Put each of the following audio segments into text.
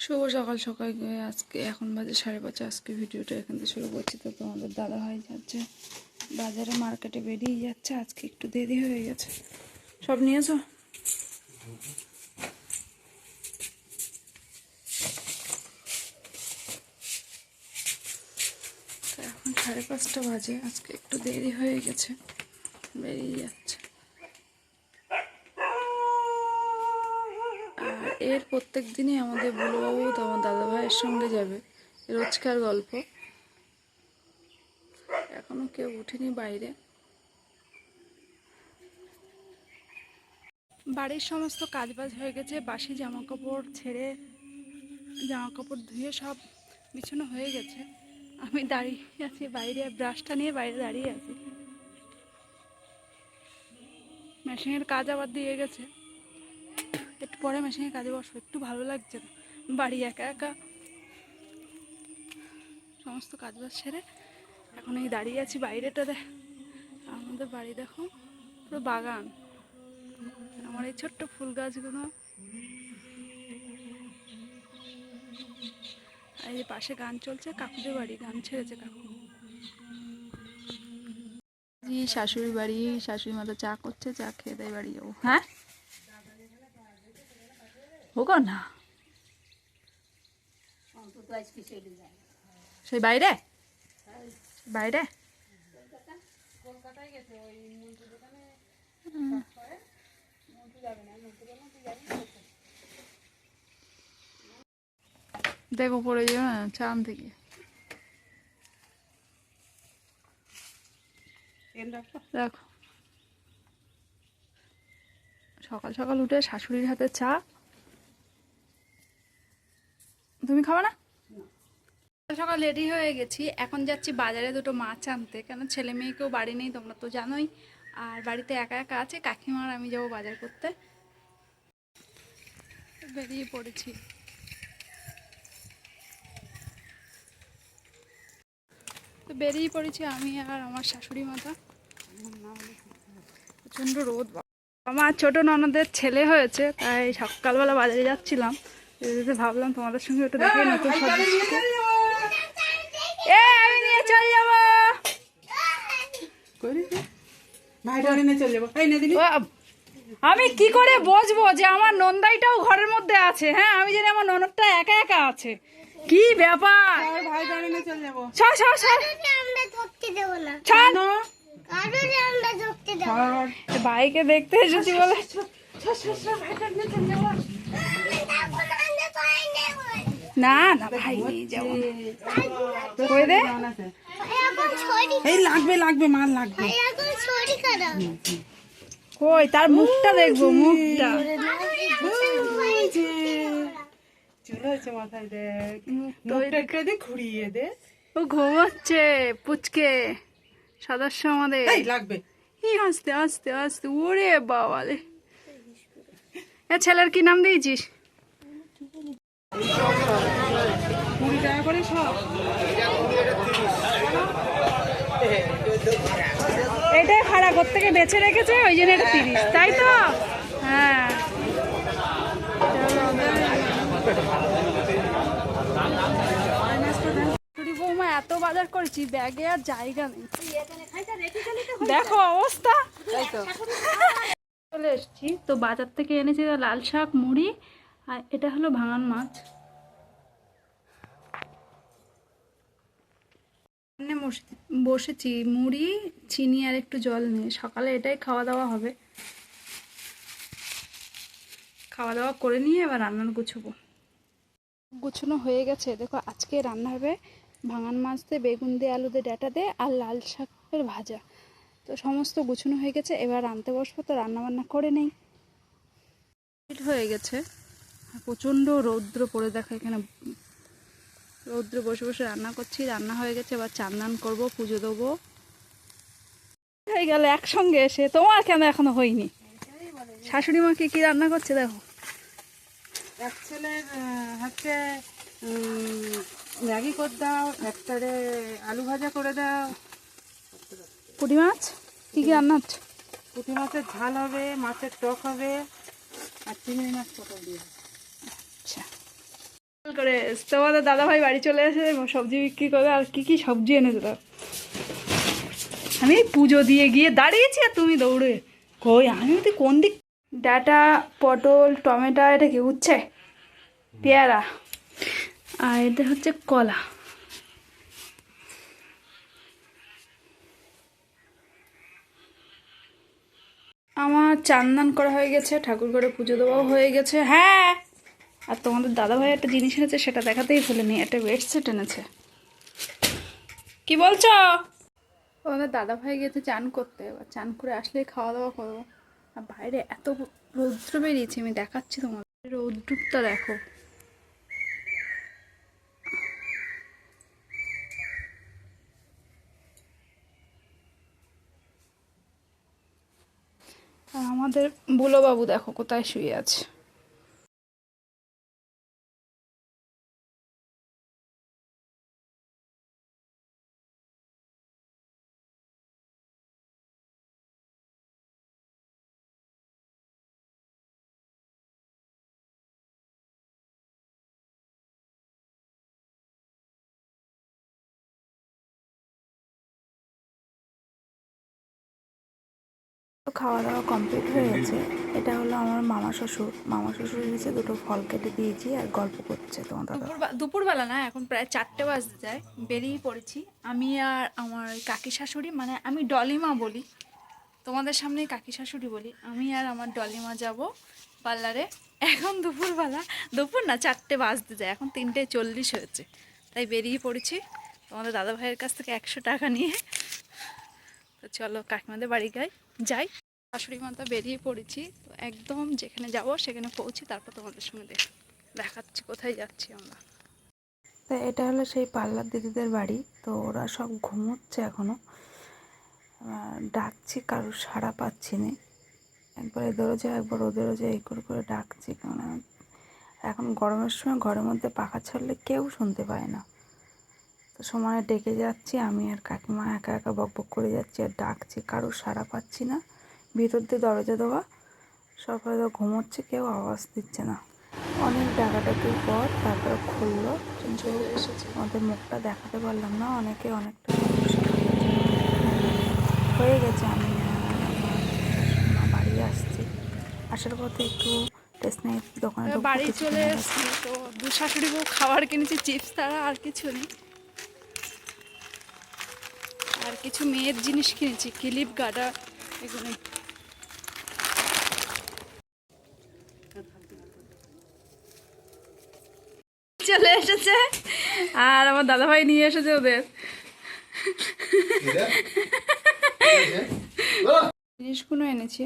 শুভ সকাল সকাল আজকে এখন বাজে 5:30। আজকে ভিডিওটা এখান থেকে শুরু করছি। তো তোমাদের দাদা ভাই যাচ্ছে বাজারে, মার্কেটে বেরিয়ে যাচ্ছে। আজকে একটু দেরি হয়ে গেছে। সব নিয়েছো? তো এখন 5:30 বাজে, আজকে একটু দেরি হয়ে গেছে, বেরিয়ে যাচ্ছে। আর এর প্রত্যেক দিনই আমাদের বুলুবাবু তোমার দাদা ভাইয়ের সঙ্গে যাবে, রোজকার গল্প। এখনো কেউ উঠেনি বাইরে। বাড়ির সমস্ত কাজবাজ হয়ে গেছে, বাসি জামা কাপড় ছেড়ে জামা কাপড় ধুয়ে সব বিছানো হয়ে গেছে। আমি দাঁড়িয়ে আছি বাইরে, ব্রাশটা নিয়ে বাইরে দাঁড়িয়ে আছি। মেশিনের কাজ আবার দিয়ে গেছে, একটু পরে মেশিনের কাজে বসবো। একটু ভালো লাগছে না, বাড়ি একা একা। সমস্ত কাজবাজ সেরে এখন এই দাঁড়িয়ে আছি বাইরেটা। আমাদের বাড়ি দেখো, পুরো বাগান। আমার এই ছোট্ট ফুল গাছগুলো, এই যে পাশে গান চলছে, কাকুদের বাড়ি, গান ছেড়েছে কাকু। শাশুড়ি বাড়ি, শাশুড়ি মাতা চা করছে, চা খেয়ে দেয় বাড়ি যাবো। হ্যাঁ হোক না, সেই বাইরে বাইরে দেখো পড়ে যাবে না চান থেকে। দেখো সকাল সকাল উঠে শাশুড়ির হাতে চা। তুমি খাবে না? সকাল রেডি হয়ে গেছি, এখন যাচ্ছি বাজারে দুটো মাছ আনতে। কেন ছেলে মেয়েকেও বাড়ি নেই, তোমরা তো জানোই। আর বাড়িতে একা একা আছে কাকিমার, আমি যাবো বাজার করতে। বেরিয়ে পড়েছি। তো বেরিয়ে পড়েছি আমি আর আমার শাশুড়ি মাতা। প্রচণ্ড রোদ। আমার ছোট ননদের ছেলে হয়েছে, তাই সকালবেলা বাজারে যাচ্ছিলাম। ভাবলাম তোমাদের সঙ্গে একটু দেখে নতুন আমি নিয়ে চলে যাবো। আমি কি করে বুঝবো যে আমার নন্দাইটাও ঘরের মধ্যে আছে? হ্যাঁ, আমি জানি আমার ননদটা একা একা আছে। কি ব্যাপার? ভাইকে দেখতে এসেছি বলে না না, ভাই নিয়ে যাবো। লাগবে লাগবে, মাল লাগবে। কই তার মুখটা দেখবো, মুখটা মাথায় দেখ, ঘুরিয়ে দে। ও ঘুমাচ্ছে পুচকে সদস্য আমাদের। লাগবে আস্তে আস্তে আস্তে। ওরে বাবালে, ছেলের কি নাম দিয়েছিস? এটাই ভাড়া করতে গিয়ে বেছে রেখেছে, ওই জন্য এটা 30, তাই তো? হ্যাঁ, বৌমা এত বাজার করেছি, ব্যাগে আর জায়গা নেই। দেখো অবস্থা। চলে এসছি, তো বাজার থেকে এনেছি লাল শাক, মুড়ি, আর এটা হলো ভাঙান মাছ। বসেছি মুড়ি, চিনি আর একটু জল নিয়ে। সকালে এটাই খাওয়া দাওয়া হবে। খাওয়া দাওয়া করে নিয়ে এবার রান্নার গুছানো হয়ে গেছে। দেখো আজকে রান্না হবে ভাঙান মাছ দিয়ে, বেগুন দিয়ে, আলু দিয়ে, ডাঁটা দিয়ে, আর লাল শাকের ভাজা। তো সমস্ত গুছানো হয়ে গেছে, এবার রাঁধতে বসবো। তো রান্না বান্না করে নেই। হয়ে গেছে, প্রচণ্ড রৌদ্র পড়ে, দেখো এখানে রৌদ্রে বসে বসে রান্না করছি। রান্না হয়ে গেছে, এবার চান করবো, পুজো দেবো। হয়ে গেল একসঙ্গে এসে। তোমার কেন এখনো হয়নি? শাশুড়ি মা কি রান্না করছে দেখো। এক ছেলের হচ্ছে ম্যাগি করে দাও, একটারে আলু ভাজা করে দাও। পুঁটি মাছ কি রান্না হচ্ছে? পুঁটি মাছের ঝাল হবে, মাছের টক হবে, আর চিংড়ি মাছ পটল দিয়ে। আচ্ছা। করে তোমাদের দাদা ভাই বাড়ি চলে এসে সবজি বিক্রি করবে। আর কি কি সবজি এনেছে তো, আমি পুজো দিয়ে গিয়ে দাঁড়িয়েছি আর তুমি দৌড়ে কই, আমি তো কোন দিক। ডাটা, পটল, টমেটো, এটা কি উচ্ছে, পেয়ারা, আর এটা হচ্ছে কলা। আমার চান্দান করা হয়ে গেছে, ঠাকুর ঘরে পুজো দেওয়াও হয়ে গেছে। হ্যাঁ, আর তোমাদের দাদা ভাই একটা জিনিস এনেছে, সেটা দেখাতেই ভুলিনি, একটা বেডশিট এনেছে। কি বলছো? তোমাদের দাদা ভাই গেছে চান করতে, এবার চান করে আসলে খাওয়া দাওয়া করবো। আর বাইরে এত রৌদ্র বেরিয়েছে, আমি দেখাচ্ছি তোমাদের রৌদ্রটা দেখো। আর আমাদের বুলো বাবু দেখো কোথায় শুয়ে আছে। তো খাওয়া দাওয়া কমপ্লিট হয়ে গেছে। এটা হলো আমার মামা শ্বশুর। মামা শ্বশুর এসে দুটো ফল কেটে দিয়েছি আর গল্প করছে তোমার দাদা। দুপুরবেলা না, এখন প্রায় 4টে বাজতে যায়, বেরিয়ে পড়েছি আমি আর আমার কাকি শাশুড়ি, মানে আমি ডলিমা বলি, তোমাদের সামনে কাকি শাশুড়ি বলি। আমি আর আমার ডলিমা যাব পার্লারে। এখন দুপুরবেলা, দুপুর না 4টে বাজতে যায়, এখন 3:40 হয়েছে, তাই বেরিয়ে পড়েছি তোমাদের দাদা ভাইয়ের কাছ থেকে 100 টাকা নিয়ে। তো চলো কাকিমাদের বাড়ি যাই। শাশুড়ি মাতা বেরিয়ে পড়েছি, তো একদম যেখানে যাব সেখানে পৌঁছি, তারপর তোমাদের সঙ্গে দেখাচ্ছি কোথায় যাচ্ছি আমরা। তো এটা হলো সেই পার্লার দিদিদের বাড়ি। তো ওরা সব ঘুমোচ্ছে এখনো, ডাকছি, কারোর সাড়া পাচ্ছি না। একবার এদেরও যায়, একবার ওদেরও যায়, এই করে করে ডাকছি। কারণ এখন গরমের সময় ঘরের মধ্যে পাখা ছাড়লে কেউ শুনতে পায় না। তো সমানে ডেকে যাচ্ছি, আমি আর কাকিমা একা একা বকবক করে যাচ্ছি আর ডাকছি, কারোর সাড়া পাচ্ছি না। ভিতর দিয়ে দরজা দেওয়া, সব হয়তো ঘুমোচ্ছে, কেউ আওয়াজ দিচ্ছে না। অনেক ডাকাডাকির পর তারপরে খুললো, কিন্তু আমাদের মুখটা দেখাতে পারলাম না। অনেকে অনেকটা হয়ে গেছে। আমি আমার বাড়ি আসছি, আসার পথে একটু স্টেশনারি দোকানে বাড়ি চলে এসেছি। তো দু শাশুড়ি বউ খাবার কিনেছি, চিপস ছাড়া আর কিছু নেই। আর কিছু মেয়ের জিনিস কিনেছি, ক্লিপ, গাডা, এগুলো চলে এসেছে। আর আমার দাদাভাই নিয়ে এসেছে ওদের জিনিসগুলো এনেছি।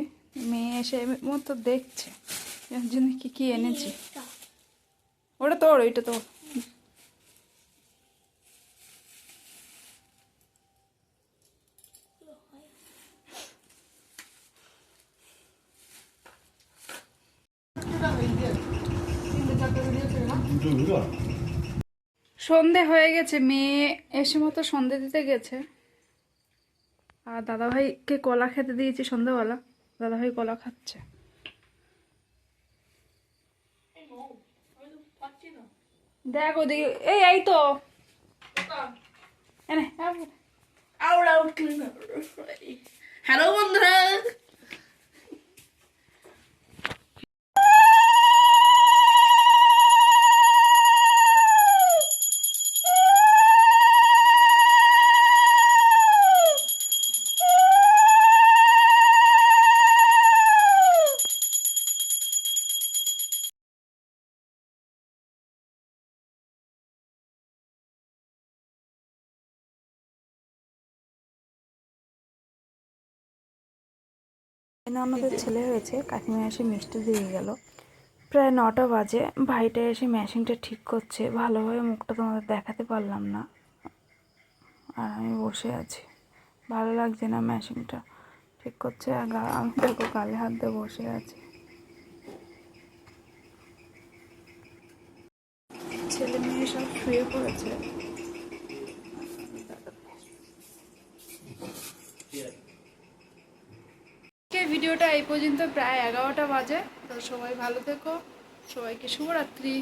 মেয়ে এসে মতো দেখছে এর জন্য কি কি এনেছি। ওটা তোর, ওইটা তোর। সন্ধে হয়ে গেছে, মেয়ে এসে মতো সন্ধে দিতে গেছে। আর দাদাভাইকে কলা খেতে দিয়েছি সন্ধ্যাবেলা, দাদাভাই কলা খাচ্ছে। দেখ ওদিকে, এই তো হ্যালো বন্ধুরা। আমাদের ছেলে হয়েছে, কাকিমা এসে মিষ্টি দিয়ে গেল। প্রায় 9টা বাজে, ভাইটা এসে মেশিনটা ঠিক করছে। ভালোভাবে মুখটা তোমাদের দেখাতে পারলাম না, আর আমি বসে আছি। ভালো লাগছে না, মেশিনটা ঠিক করছে আর আমি দেখো গালে হাত দিয়ে বসে আছি। ছেলে মেয়ে সব শুয়ে পড়েছে। ভিডিওটা এই পর্যন্ত, প্রায় 11টা বাজে। তো সবাই ভালো থেকো, সবাইকে শুভরাত্রি।